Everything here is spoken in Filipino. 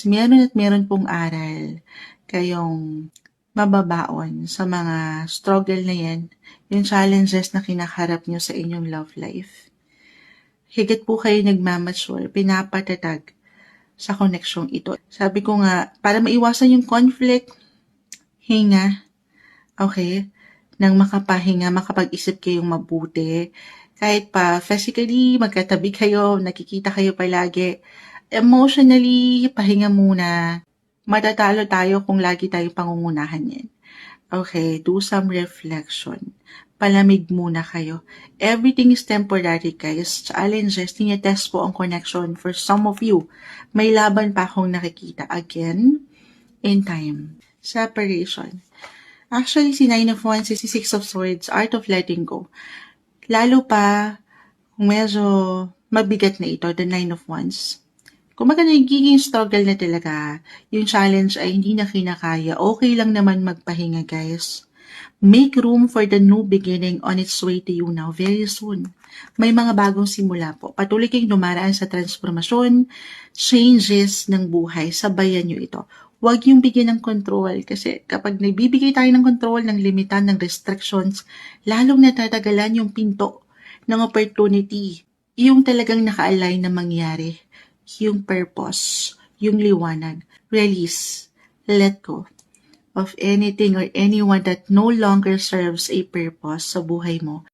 Meron at meron pong aral kayong mababaon sa mga struggle na yan, yung challenges na kinakaharap nyo sa inyong love life. Higit po kayo nagmamature, pinapatatag sa koneksyong ito. Sabi ko nga, para maiwasan yung conflict, hinga, okay? Nang makapahinga, makapag-isip kayong mabuti. Kahit pa physically, magkatabi kayo, nakikita kayo palagi. Emotionally, pahinga muna. Matatalo tayo kung lagi tayong pangungunahan yan. Okay, do some reflection. Palamig muna kayo. Everything is temporary, guys. Challenges, tinitest po ang connection for some of you. May laban pa akong nakikita. Again, in time. Separation. Actually, si Nine of Wands, si Six of Swords, Art of Letting Go. Lalo pa, kung medyo mabigat na ito, the Nine of Wands. Kung nagiging struggle na talaga, yung challenge ay hindi na kinakaya, okay lang naman magpahinga, guys. Make room for the new beginning on its way to you now very soon. May mga bagong simula po. Patuloy kayong dumaraan sa transformasyon, changes ng buhay. Sabayan nyo ito. Huwag yung bigyan ng control kasi kapag nagbibigay tayo ng control, ng limitan, ng restrictions, lalong natatagalan yung pinto ng opportunity. Yung talagang naka-align na mangyari. Yung purpose, yung liwanag. Release. Let go of anything or anyone that no longer serves a purpose sa buhay mo.